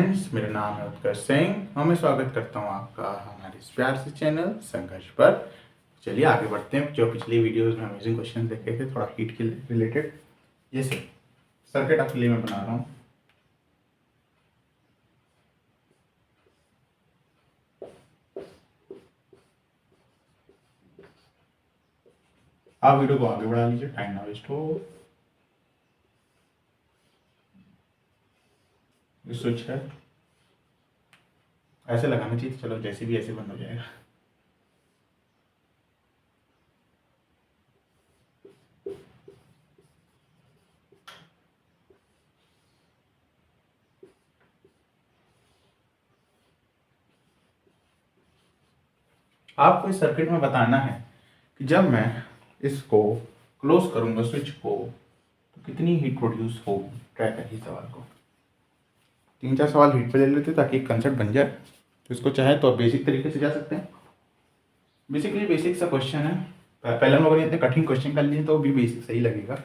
Friends, मेरा नाम है उत्कर्ष सिंह और मैं स्वागत करता हूँ आपका हमारे इस प्यार से चैनल संघर्ष पर। चलिए आगे बढ़ते हैं। जो पिछली वीडियोस में अमेजिंग क्वेश्चन देखे थे थोड़ा हीट के रिलेटेड, ये सर्किट आपके लिए मैं बना रहा हूँ। आप वीडियो को आगे बढ़ा लीजिए, टाइम ना वेस्ट हो। स्विच है, ऐसे लगाना चाहिए। चलो जैसे भी ऐसे बंद हो जाएगा। आपको इस सर्किट में बताना है कि जब मैं इसको क्लोज करूंगा स्विच को तो कितनी हीट प्रोड्यूस होगी। ट्राई करिए सवाल को। 3-4 सवाल हीट पे ले लेते ताकि एक कंसेप्ट बन जाए। तो इसको चाहे तो आप बेसिक तरीके से जा सकते हैं। बेसिकली बेसिक सा क्वेश्चन है। पहले हम लोगों ने इतने कठिन क्वेश्चन कर लिए तो भी बेसिक सही लगेगा।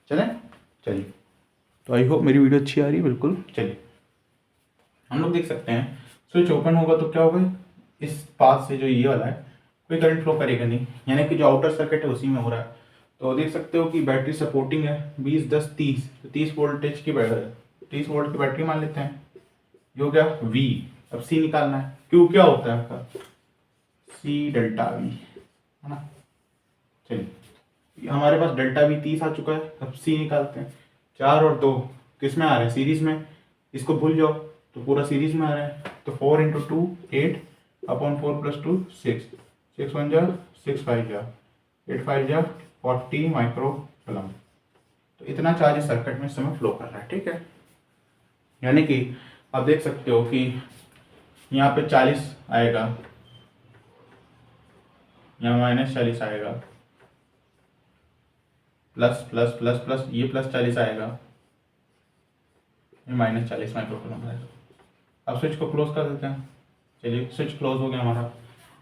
चलिए तो आई होप मेरी वीडियो अच्छी आ रही है। बिल्कुल चलिए हम लोग देख सकते हैं स्विच ओपन होगा तो क्या होगा, इस पाथ से जो ये वाला है कोई करंट फ्लो करेगा नहीं, यानी कि जो आउटर सर्किट है उसी में हो रहा है। तो देख सकते हो कि बैटरी सपोर्टिंग है 20, 10, 30, तो 30 वोल्टेज की 30 वोल्ट की बैटरी मान लेते हैं। ये हो गया V। अब C निकालना है। Q क्या होता है आपका, C डेल्टा V, है ना। चलिए हमारे पास डेल्टा V 30 आ चुका है। अब C निकालते हैं। 4 और 2 किस में आ रहे हैं, सीरीज में। इसको भूल जाओ तो पूरा सीरीज में आ रहा है। तो 4 इंटू 2 8 अपॉन 4 प्लस 2 6 6 1 जा 6 5 जा 8 5 जा 40 माइक्रो कूलम। तो इतना चार्ज इस सर्किट में इस समय फ्लो कर रहा है, ठीक है। यानी कि आप देख सकते हो कि यहाँ पे 40 आएगा, यहाँ -40 आएगा, प्लस प्लस प्लस प्लस ये प्लस 40 आएगा, ये -40 माइक्रो कूलम आएगा। अब स्विच को क्लोज कर देते हैं। चलिए स्विच क्लोज हो गया हमारा।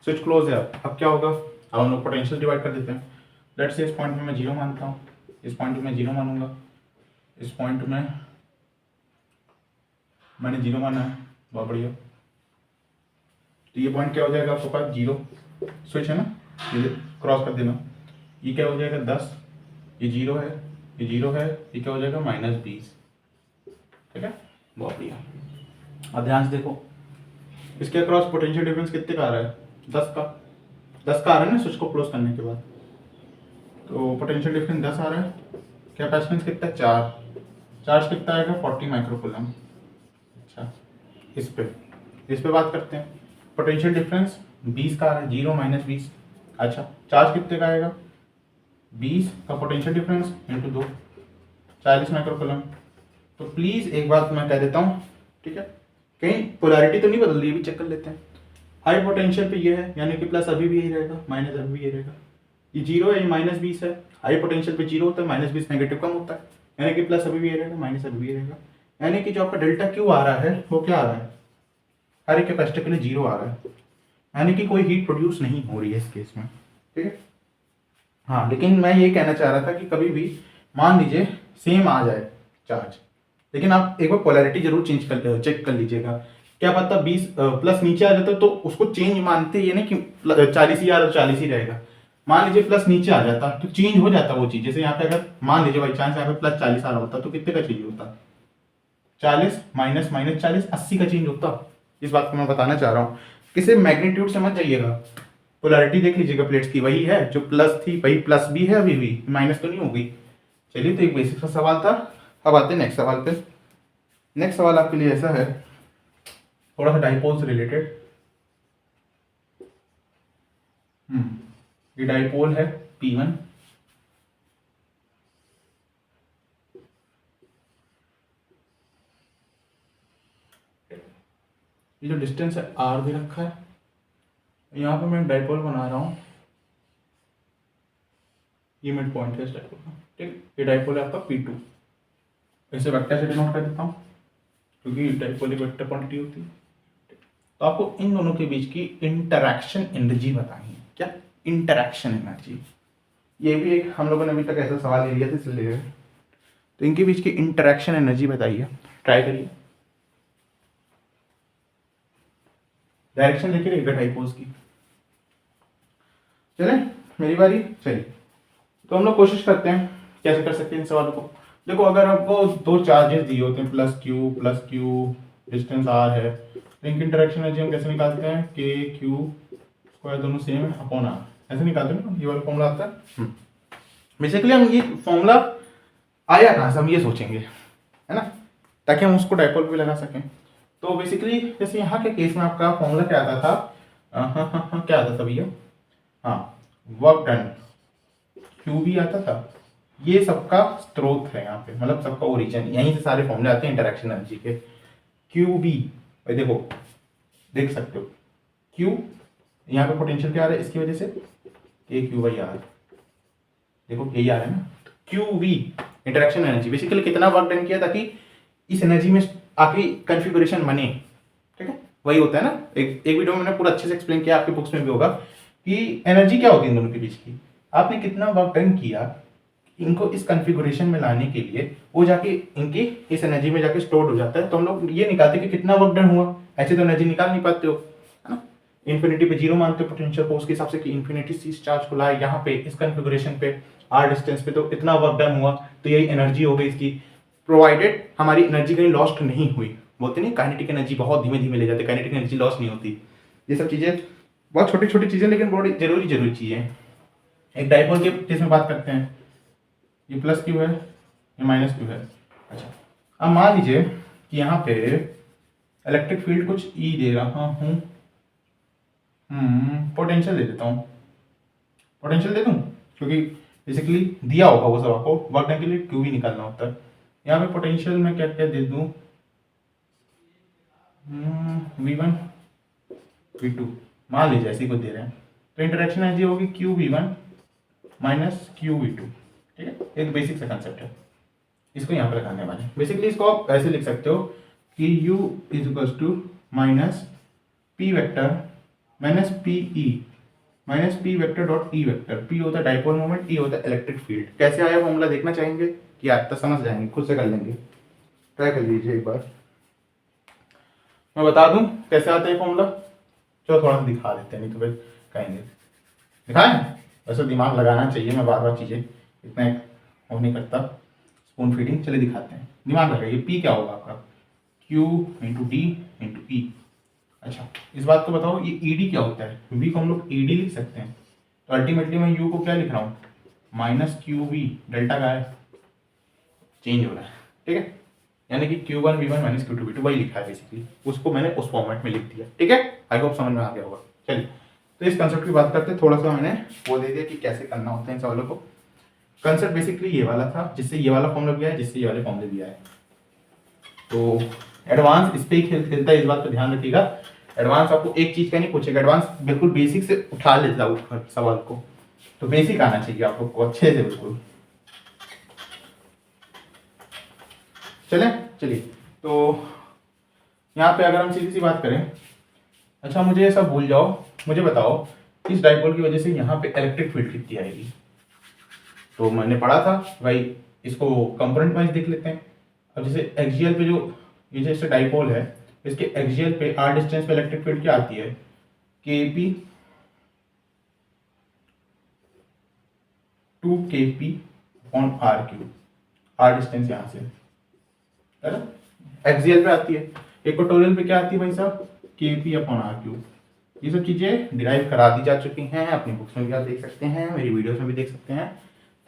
स्विच क्लोज है। अब क्या होगा, अब हम लोग पोटेंशियल डिवाइड कर देते हैं। लेट्स से इस पॉइंट में मैं 0 मानता हूँ, इस पॉइंट में 0 मानूंगा, इस पॉइंट में मैंने 0 माना है, बहुत बढ़िया। तो ये पॉइंट क्या हो जाएगा आपके पास 0, स्विच है ना, ये क्रॉस कर देना। ये क्या हो जाएगा 10, ये 0 है, ये 0 है, ये क्या हो जाएगा -20, ठीक है, बहुत बढ़िया। अब ध्यान से देखो इसके अक्रॉस पोटेंशियल डिफरेंस कितने का आ रहा है, 10 का। 10 का आ रहा है ना स्विच को क्लोज करने के बाद। तो पोटेंशियल डिफरेंस 10 आ रहा है। कैपेसिटेंस कितना है 4, चार्ज कितना आएगा 40 माइक्रो कूलम। अच्छा इस पे बात करते हैं। पोटेंशियल डिफरेंस 20 का आ रहा है, 0 - 20। अच्छा चार्ज कितने का आएगा, 20 का potential difference into 2 40 micro coulomb. तो प्लीज़ एक बात मैं कह देता हूँ, ठीक है, कहीं पोलैरिटी तो नहीं बदल रही, अभी चेक कर लेते हैं। हाई पोटेंशियल पे ये है, यानी कि प्लस अभी भी यही रहेगा, माइनस अभी भी यही रहेगा। ये 0 है, ये -20 है। हाई पोटेंशियल पे 0 होता है, -20 नेगेटिव कम होता है, यानी कि प्लस अभी भी यही रहेगा, माइनस अभी भी यही रहेगा। यानी कि जो आपका डेल्टा क्यू आ रहा है वो क्या आ रहा है, हर एक कैपेसिटर के लिए 0 आ रहा है, यानी कि कोई हीट प्रोड्यूस नहीं हो रही है इस केस में, ठीक है। हाँ लेकिन मैं ये कहना चाह रहा था कि कभी भी मान लीजिए सेम आ जाए चार्ज, लेकिन आप एक बार पोलैरिटी जरूर चेक कर लीजिएगा। क्या पता 20 प्लस नीचे आ जाता तो उसको चेंज मानते, ये नहीं कि 40 ही आ रहा तो 40 ही रहेगा। मान लीजिए प्लस नीचे आ जाता तो चेंज हो जाता वो चीज। जैसे यहाँ पे अगर मान लीजिए बाई चांस यहाँ पे प्लस 40 आ रहा होता तो कितने का चेंज होता, 40 माइनस -40 80 का चेंज होता। इस बात को मैं बताना चाह रहा हूँ। किसी मैग्नीट्यूड समझ जाइएगा, पोलैरिटी देख लीजिएगा प्लेट्स की, वही है जो प्लस थी वही प्लस भी है, अभी भी माइनस तो नहीं हो गई। चलिए तो एक बेसिक सा सवाल था। अब आते हैं नेक्स्ट सवाल पे। नेक्स्ट सवाल आपके लिए ऐसा है, थोड़ा सा डाइपोल से रिलेटेड। ये डाइपोल है P1, ये जो डिस्टेंस है R दे रखा है। यहाँ पे मैं डाइपोल बना रहा हूँ, ये मिड पॉइंट है इस डाइपोल का, ठीक। ये डाइपोल है आपका P2, इसे वेक्टर से डिनोट कर देता हूँ क्योंकि डाइपोल एक वेक्टर क्वांटिटी होती है। तो आपको इन दोनों के बीच की इंटरैक्शन एनर्जी बतानी है। क्या इंटरैक्शन एनर्जी, ये भी एक हम लोगों ने अभी तक ऐसा सवाल ले लिया था इसलिए। तो इनके बीच की इंटरैक्शन एनर्जी बताइए, ट्राई करिए। डायरेक्शन देखिए रहेगा डाइपोल्स की। चले मेरी बारी, चलिए तो हम लोग कोशिश करते हैं कैसे कर सकते हैं इन सवालों को। देखो अगर आपको दो चार्जेस दिए होते हैं प्लस क्यू, डिस्टेंस आर है, तो इनकी इंटरेक्शन एनर्जी हम कैसे निकालते हैं, के क्यू स्क्वायर दोनों सेम है अपॉन आर, ऐसे निकालते हैं ना, ये वाला फॉर्मूला आता है। बेसिकली हम ये फॉर्मूला आया कहाँ से हम ये सोचेंगे, है ना, ताकि हम उसको डाइपोल पे लगा सकें। तो बेसिकली जैसे यहाँ के केस में आपका फॉर्मूला क्या आता था, क्या आता था भैया, हाँ वर्क डन, क्यू भी आता था, ये सबका स्रोत है यहाँ पे, मतलब सबका ओरिजिन, यहीं से सारे फॉर्मूले आते हैं इंटरेक्शन एनर्जी के। क्यू बी देखो देख सकते हो, क्यू यहाँ पे पोटेंशियल क्या आ रहा है इसकी वजह से, के क्यू बाई आर, देखो यही आ रहा है ना, Q V interaction energy, basically कितना वर्क डन किया ताकि इस एनर्जी में आपकी कन्फिगरेशन बने, ठीक है, वही होता है ना। एक वीडियो में मैंने पूरा अच्छे से एक्सप्लेन किया, आपके बुक्स में भी होगा कि एनर्जी क्या होती है इन दोनों के बीच की, आपने कितना वर्क डन किया इनको इस कन्फिगरेशन में लाने के लिए, वो जाके इनकी इस एनर्जी में जाके स्टोर हो जाता है। तो हम लोग ये निकालते कि कितना वर्क डन हुआ, ऐसे तो एनर्जी निकाल नहीं पाते हो, है ना। इन्फिनिटी पे जीरो मानते हो पोटेंशियल फोर्स के हिसाब से कि इन्फिनिटी से इस चार्ज को लाए यहाँ पे इस कन्फिगरेशन पे आर डिस्टेंस पे, तो इतना वर्क डन हुआ, तो यही एनर्जी हो गई इसकी, प्रोवाइडेड हमारी एनर्जी कहीं लॉस्ट नहीं हुई। बोलते नहीं काइनेटिक एनर्जी बहुत धीमे धीमे ले जाते, काइनेटिक एनर्जी लॉस नहीं होती। ये सब चीजें बहुत छोटी छोटी चीजें लेकिन बहुत जरूरी चीजें हैं। एक डाइपोल के केस में बात करते हैं, ये प्लस क्यू है ये माइनस क्यू है। अच्छा अब मान लीजिए कि यहाँ पे इलेक्ट्रिक फील्ड कुछ ई दे रहा हूँ, पोटेंशियल दे देता हूँ, पोटेंशियल दे दूँ क्योंकि बेसिकली दिया होगा वो सब आपको, वर्क डन के लिए क्यू भी निकालना होता है। यहाँ पे पोटेंशियल में क्या क्या दे दूँ, V1 V2 मान लीजिए ऐसी कुछ दे रहे हैं, तो इंटरेक्शन एनर्जी होगी Q V1 minus Q V2, ठीक है, एक बेसिक सा कंसेप्ट है, इसको यहाँ पे लगाने वाले। बेसिकली इसको आप ऐसे लिख सकते हो कि U is equals to minus P vector minus P vector dot E vector. P होता है डाइपोल मोमेंट, ई होता है इलेक्ट्रिक फील्ड। कैसे आया फॉर्मूला देखना चाहेंगे कि आज तक समझ जाएंगे, खुद से कर लेंगे, ट्राई कर लीजिए एक बार, मैं बता दूं कैसे आता है फॉर्मूला। चलो थोड़ा सा दिखा देते हैं, नहीं तो फिर कहेंगे दिखाएं, वैसे दिमाग लगाना चाहिए, मैं बार बार चीज़ें इतना वो नहीं करता, स्पून फीडिंग। चलिए दिखाते हैं, दिमाग लगाइए। पी क्या होगा आपका, क्यू इंटू डी इंटू ई। अच्छा इस बात को बताओ ये ई डी क्या होता है, वी को हम लोग ई डी लिख सकते हैं, तो अल्टीमेटली मैं यू को क्या लिख रहा हूँ, माइनस क्यू वी, डेल्टा का है चेंज हो रहा है, ठीक है, यानी कि Q1 V1 minus Q2 V2 वही लिखा है बेसिकली, उसको मैंने उस फॉर्मेट में लिख दिया, ठीक है। आई होप समझ में आ गया होगा। चलिए तो इस कंसेप्ट की बात करते हैं, थोड़ा सा मैंने वो दे दिया कि कैसे करना होता है इन सवालों को। कंसेप्ट बेसिकली ये वाला था, जिससे ये वाला फॉर्मूला भी आया, जिससे ये वाले फॉर्मूले भी आए। तो एडवांस इस पे ही खेलता है, इस बात पर ध्यान रखिएगा। एडवांस आपको एक चीज का नहीं पूछेगा, एडवांस बिल्कुल बेसिक से उठा लेता है सवाल को, तो बेसिक आना चाहिए आप लोग को अच्छे से बिल्कुल। चलिए तो यहाँ पे अगर हम सीधी सी बात करें, अच्छा मुझे सब भूल जाओ, मुझे बताओ इस डाइपोल की वजह से यहाँ पे इलेक्ट्रिक फील्ड कितनी आएगी। तो मैंने पढ़ा था भाई, इसको कंपोनेंट वाइज देख लेते हैं। अब जैसे एक्सियल पे जो ये जैसे डाइपोल है, इसके एक्सियल पे आर डिस्टेंस पे इलेक्ट्रिक फील्ड क्या आती है, KP 2KP on R3, are distance यहाँ से है ना, एक्सियल पे आती है। इक्वेटोरियल पे क्या आती है भाई साहब, KP अपॉन R3। ये सब चीजें डिराइव करा दी जा चुकी हैं, अपनी बुक्स में भी आप देख सकते हैं, मेरी वीडियोस में भी देख सकते हैं।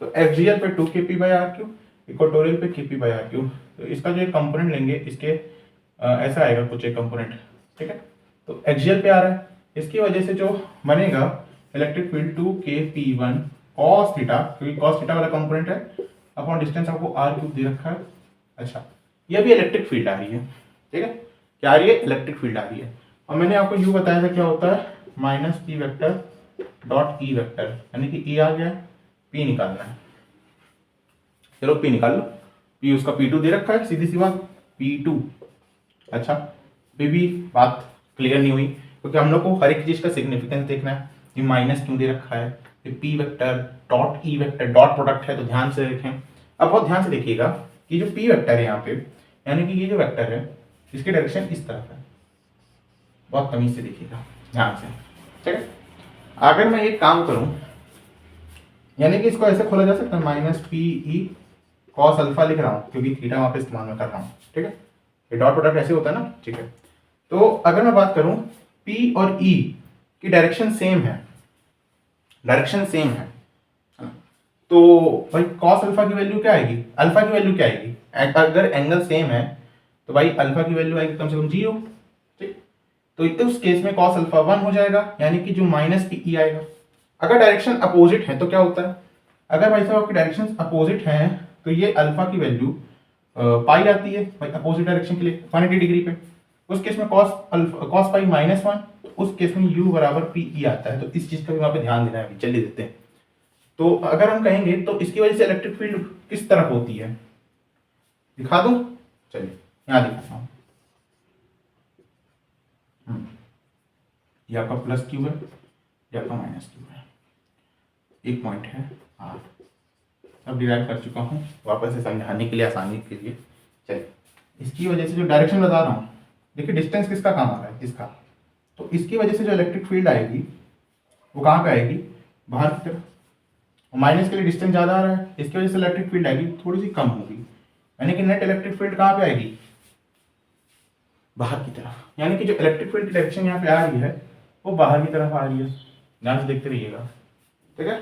तो एक्सियल पे 2KP बाई R3, इक्वेटोरियल पे KP बाई R3। तो इसका जो एक कंपोनेंट लेंगे, इसके ऐसा आएगा कुछ एक कंपोनेंट, ठीक है। तो एक्सियल पे आ रहा है, इसकी वजह से जो बनेगा electric field 2KP1 cos theta, क्योंकि cos थीटा वाला कंपोनेंट है, अपॉन डिस्टेंस आपको R3 दे रखा है। अच्छा ये भी इलेक्ट्रिक फील्ड आ रही है, ठीक है, क्या आ रही है, इलेक्ट्रिक फील्ड आ रही है। और मैंने आपको यू बताया था क्या होता है, minus P vector dot E vector, यानी कि ई आ गया, पी निकालना है। चलो पी निकाल लो, पी उसका P2 दे रखा है, सीधी सी बात P2। अच्छा अभी भी बात क्लियर नहीं हुई, क्योंकि हम लोग को हर एक चीज का सिग्निफिकेंस देखना है। ये माइनस क्यों दे रखा है, ये P vector dot E vector dot product है, तो ध्यान से देखें। अब बहुत ध्यान से देखिएगा कि जो पी वेक्टर है यहाँ पे, यानी कि ये जो वेक्टर है इसकी डायरेक्शन इस तरफ है, बहुत तमीज से देखिएगा ध्यान से, ठीक है। अगर मैं एक काम करूं, यानी कि इसको ऐसे खोला जा सकता है, minus P E cos alpha लिख रहा हूँ क्योंकि थीटा वहां पे इस्तेमाल में कर रहा हूँ, ठीक है। ये डॉट प्रोडक्ट ऐसे होता है ना, ठीक है। तो अगर मैं बात करूं पी और ई की डायरेक्शन सेम है, डायरेक्शन सेम है, तो भाई कॉस अल्फा की वैल्यू क्या आएगी, अल्फा की वैल्यू क्या आएगी, अगर एंगल सेम है तो भाई अल्फा की वैल्यू आएगी कम से कम 0, ठीक। तो उस केस में कॉस अल्फा 1 हो जाएगा, यानी कि जो माइनस पी ई आएगा। अगर डायरेक्शन अपोजिट है तो क्या होता है, अगर भाई साहब आपकी डायरेक्शन अपोजिट है तो ये अल्फा की वैल्यू पाई आती है भाई अपोजिट डायरेक्शन के लिए 180 डिग्री पे। उस केस में कॉस पाई -1, तो उस केस में u बराबर पी ई आता है। तो इस चीज का भी वहां पे ध्यान देना है, चलिए देते हैं। तो अगर हम कहेंगे तो इसकी वजह से इलेक्ट्रिक फील्ड किस तरफ होती है, दिखा दूं, चलिए यहां दिखाता हूं। ये आपका प्लस क्यू है, ये आपका माइनस क्यू है, एक पॉइंट है आर। अब डिराइव कर चुका हूँ, वापस से समझाने के लिए, आसानी के लिए। चलिए, इसकी वजह से जो डायरेक्शन बता रहा हूँ, देखिए डिस्टेंस किसका काम आ रहा है, इसका। तो इसकी वजह से जो इलेक्ट्रिक फील्ड आएगी वो कहाँ पे आएगी, बाहर की तरफ। माइनस के लिए डिस्टेंस ज़्यादा आ रहा है, इसकी वजह से इलेक्ट्रिक फील्ड आएगी थोड़ी सी कम होगी, यानी कि नेट इलेक्ट्रिक फील्ड कहाँ पे आएगी, बाहर की तरफ। यानी कि जो इलेक्ट्रिक फील्ड की डायरेक्शन यहाँ पे आ रही है वो बाहर की तरफ आ रही है, ध्यान से देखते रहिएगा, ठीक है,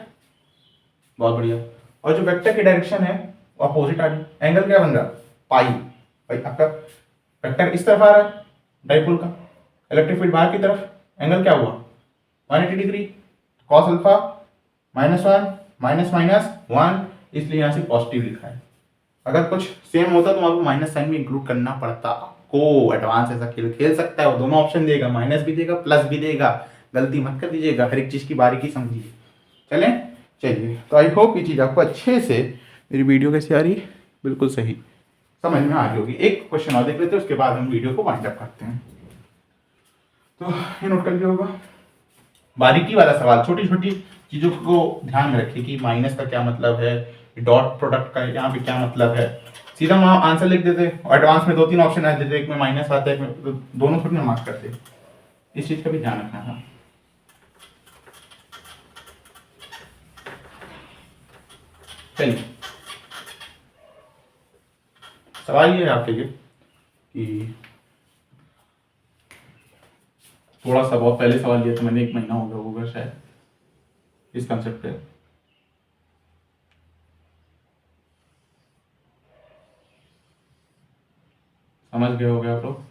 बहुत बढ़िया। और जो वेक्टर की डायरेक्शन है वो अपोजिट आ रही है। एंगल क्या बन रहा, पाई, भाई आपका वेक्टर इस तरफ आ रहा है डाइपोल का, इलेक्ट्रिक फील्ड बाहर की तरफ, एंगल क्या हुआ 180 degree, cos alpha -1 minus minus 1, इसलिए यहाँ से पॉजिटिव लिखा है। अगर कुछ सेम होता तो आपको माइनस साइन भी इंक्लूड करना पड़ता, आपको एडवांस ऐसा खेल खेल सकता है, वो दोनों ऑप्शन देगा, माइनस भी देगा प्लस भी देगा, गलती मत कर दीजिएगा, हर एक चीज़ की बारीकी समझिए। चलें, चलिए, तो आई होप ये चीज़ आपको अच्छे से, मेरी वीडियो कैसी आ रही, बिल्कुल सही समझ में आ रही होगी। एक क्वेश्चन और देख लेते हैं, उसके बाद हम वीडियो को वाइंड अप करते हैं। तो ये नोट कर लिया होगा, बारीकी वाला सवाल, छोटी छोटी चीज़ों को ध्यान में रखिए कि माइनस का क्या मतलब है, डॉट प्रोडक्ट का यहाँ पे क्या मतलब है। सीधा वहाँ आंसर लिख देते और एडवांस में 2-3 ऑप्शन आ देते, एक में माइनस आता है, एक में, तो दोनों थोड़ी ना मार्क करते। इस चीज़ का भी ध्यान रखना था। चलिए, सवाल ये है आपके लिए कि थोड़ा सा, बहुत पहले सवाल लिया था मैंने, 1 महीना हो गया होगा शायद इस कंसेप्ट पे। समझ गए होगे आप लोग,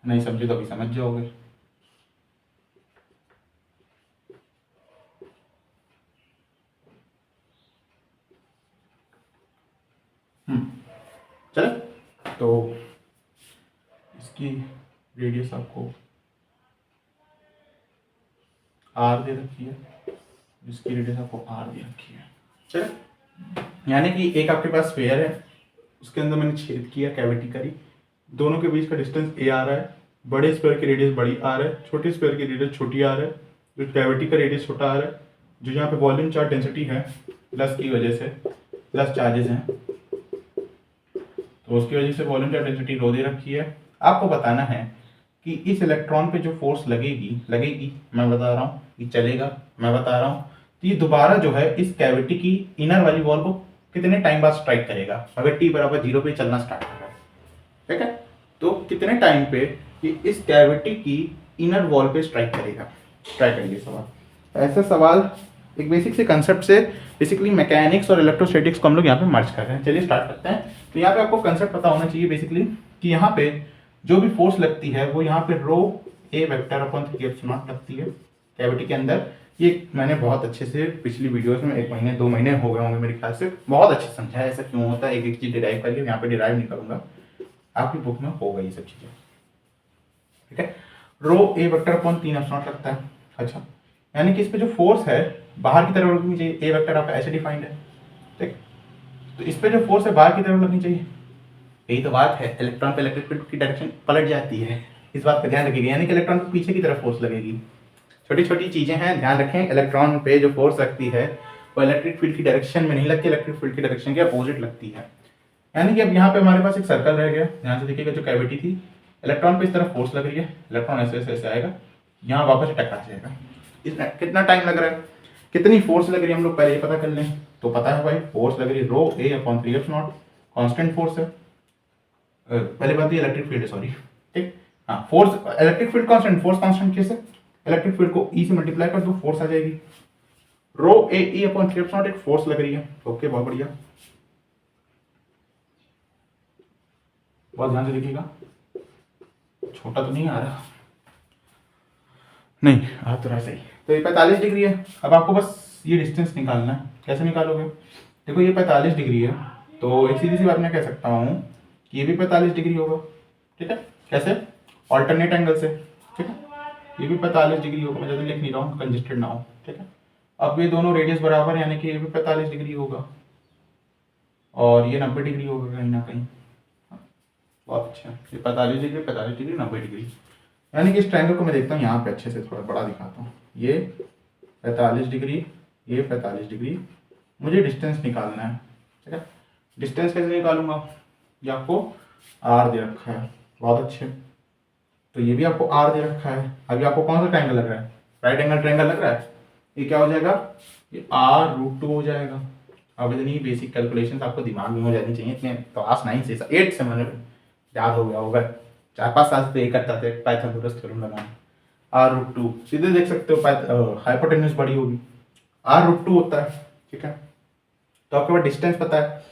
नहीं समझे तो अभी समझ जाओगे। चलो, तो इसकी रेडियस आपको आर दे रखी है, इसकी रेडियस आपको आर दे रखी है। चलो, यानी कि एक आपके पास स्फीयर है, उसके अंदर मैंने छेद किया, कैविटी करी, दोनों के बीच का डिस्टेंस ए आ रहा है, बड़े स्क्वायर की रेडियस बड़ी आ रहा है, छोटे स्क्वायर की रेडियस छोटी आ रहा है, जो कैविटी का रेडियस छोटा आ रहा है, जो यहाँ पे वॉल्यूम चार्ज डेंसिटी है प्लस की वजह से, प्लस चार्जेस हैं, तो उसकी वजह से वॉल्यूम चार्ज डेंसिटी रो दे रखी है। आपको बताना है कि इस इलेक्ट्रॉन पे जो फोर्स लगेगी मैं बता रहा हूँ, कि चलेगा मैं बता रहा हूँ, तो ये दोबारा जो है इस कैविटी की इनर वाली वॉल को कितने टाइम बाद स्ट्राइक करेगा, अगर t बराबर 0 पे चलना स्टार्ट कर रहा है, ठीक है, तो कितने टाइम पे ये इस कैविटी की इनर वॉल पे स्ट्राइक करेगा। ट्राई करिए सवाल, ऐसा सवाल एक बेसिक से कंसेप्ट से, बेसिकली मैकेनिक्स और इलेक्ट्रोस्टैटिक्स को हम लोग यहाँ पे मर्ज कर रहे हैं। चलिए स्टार्ट करते हैं। तो यहाँ पे आपको कंसेप्ट पता होना चाहिए बेसिकली कि यहाँ पे जो भी फोर्स लगती है वो यहाँ पे रो ए वेक्टर अपॉन 3/0 लगती है कैविटी के अंदर। ये मैंने बहुत अच्छे से पिछली वीडियोस में 1 महीने 2 महीने हो गए होंगे मेरे ख्याल से, बहुत अच्छे समझा है ऐसा क्यों होता है, एक एक चीज डिराइव करिए, यहाँ पे डिराइव नहीं करूंगा, आपकी बुक में होगा ये सब चीजें, ठीक है। रो ए वेक्टर अपॉन 3/0 लगता है। अच्छा, यानी कि इस पे जो फोर्स है बाहर की तरफ लगनी चाहिए, ए वेक्टर आपका ऐसे डिफाइंड है, ठीक। तो इस पे जो फोर्स है बाहर की तरफ लगनी चाहिए, यही तो बात है, इलेक्ट्रॉन पे इलेक्ट्रिक फील्ड की डायरेक्शन पलट जाती है, इस बात का ध्यान रखिएगा, यानी कि इलेक्ट्रॉन को पीछे की तरफ फोर्स लगेगी। छोटी छोटी चीजें हैं, ध्यान रखें, इलेक्ट्रॉन पे जो फोर्स लगती है वो इलेक्ट्रिक फील्ड की डायरेक्शन में नहीं लगती, इलेक्ट्रिक फील्ड की डायरेक्शन के अपोजिट लगती है। यानी कि अब यहाँ पे हमारे पास एक सर्कल रह गया। ध्यान से देखिएगा, जो कैविटी थी, इलेक्ट्रॉन पे इस तरफ फोर्स लग रही है, इलेक्ट्रॉन ऐसे ऐसे ऐसे आएगा, यहाँ वापस टकरा जाएगा। इसमें कितना टाइम लग रहा है, कितनी फोर्स लग रही है, हम लोग पहले ये पता कर लें। तो पता है भाई, फोर्स लग रही है rho A upon 3 not, constant force है। पहले बात ये इलेक्ट्रिक फील्ड है, सॉरी, ठीक। हाँ, force electric field constant, force constant कैसे, इलेक्ट्रिक फील्ड को ई से मल्टीप्लाई कर दो, फोर्स आ जाएगी। रो ए ई अपॉन 3 नॉट एक फोर्स लग रही है। ओके, बहुत बढ़िया, बहुत ध्यान से देखिएगा, छोटा तो नहीं आ रहा, नहीं आ तो रहा सही। तो ये 45 डिग्री है। अब आपको बस ये डिस्टेंस निकालना है। कैसे निकालोगे, देखो ये 45 डिग्री है, तो एक सीधी सी बात मैं कह सकता हूँ कि ये भी 45 डिग्री होगा, ठीक है। कैसे, ऑल्टरनेट एंगल से, ठीक है। ये भी 45 डिग्री होगा, मैं ज़्यादा लिख नहीं रहा हूँ, कंजेस्टेड ना हो, ठीक है। अब ये दोनों रेडियस बराबर, यानी कि ये भी 45 डिग्री होगा और ये 90 डिग्री होगा कहीं ना कहीं। बहुत अच्छा, ये 45 डिग्री 90 डिग्री, यानी कि इस ट्रायंगल को मैं देखता हूँ यहाँ पे अच्छे से, थोड़ा बड़ा दिखाता हूँ। ये 45 डिग्री, ये 45 डिग्री, मुझे डिस्टेंस निकालना है, ठीक है। डिस्टेंस कैसे निकालूंगा, ये आपको आर दे रखा है, बहुत अच्छे। तो ये भी आपको आर दे रखा है। अभी आपको कौन सा ट्रायंगल लग रहा है, राइट एंगल ट्रायंगल लग रहा है। ये क्या हो जाएगा, ये r√2 हो जाएगा। अब इतनी बेसिक कैलकुलेशन आपको दिमाग में हो जानी चाहिए, इतने क्लास 9 से 8 से मैंने याद हो गया होगा, 4-5 साल से तो ये करता थे पाइथागोरस थ्योरम लगाना। r√2 सीधे देख सकते हो, हाइपोटेन्यूज बड़ी होगी, r√2 होता है, ठीक है। तो आपके पास डिस्टेंस पता है,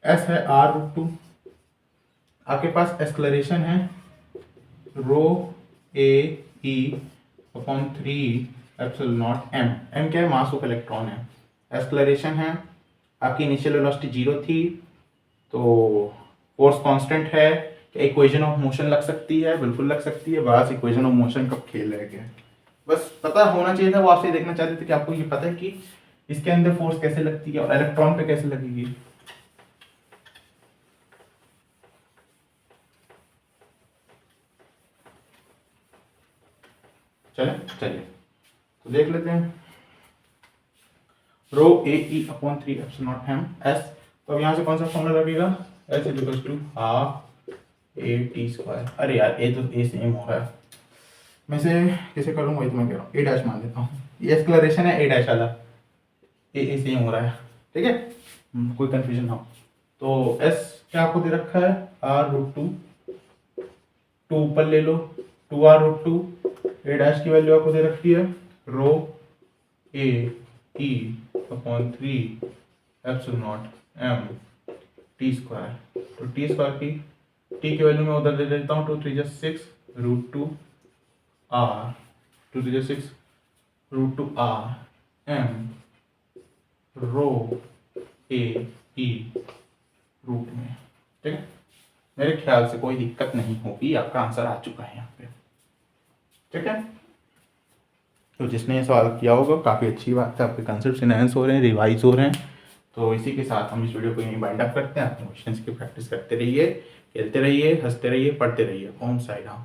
s है r√2, आपके पास एक्सलरेशन है rho a e upon 3 M. M क्या है, मास ऑफ इलेक्ट्रॉन है। एक्सलरेशन है, आपकी इनिशियल वेलोसिटी 0 थी, तो फोर्स कांस्टेंट है। इक्वेशन ऑफ मोशन लग सकती है, बिल्कुल लग सकती है, बस इक्वेशन ऑफ मोशन का खेल रह गया। बस पता होना चाहिए था, वो आपसे देखना चाहते थे कि आपको ये पता है कि इसके अंदर फोर्स कैसे लगती है और इलेक्ट्रॉन पे कैसे लगेगी। चलिए तो देख लेते हैं, रो ए ई अपॉन 3 एस। तो अब यहाँ से कौन सा फॉर्मूला लगेगा, S equals to half A T square. अरे यार, ए तो ए सेम हो रहा है, मैं से कैसे करूँगा, वही तो मैं कह रहा हूँ, ए डैश मान लेता हूँ। ये एक्सक्लरेशन है ए डैश वाला, ए सेम हो रहा है, ठीक है, कोई कंफ्यूजन ना हो। तो एस क्या आपको दे रखा है, r√2, 2 ऊपर ले लो, 2r√2, ए डैश की वैल्यू आपको दे रखी है rho a e upon 3 m t square. तो टी स्क्वायर की टी की वैल्यू मैं उधर दे देता हूँ, 2 3 6 √2r, 2 3 6 √2r M row a E root में, ठीक है। मेरे ख्याल से कोई दिक्कत नहीं होगी, आपका आंसर आ चुका है यहाँ पे, ठीक है। तो जिसने ये सवाल किया होगा, काफ़ी अच्छी बात है, आपके कंसेप्ट इनहेंस हो रहे हैं, रिवाइज हो रहे हैं। तो इसी के साथ हम इस वीडियो को यहीं बाइंड अप करते हैं। अपने क्वेश्चंस की प्रैक्टिस करते रहिए, खेलते रहिए, हंसते रहिए, पढ़ते रहिए। ओम साई राम।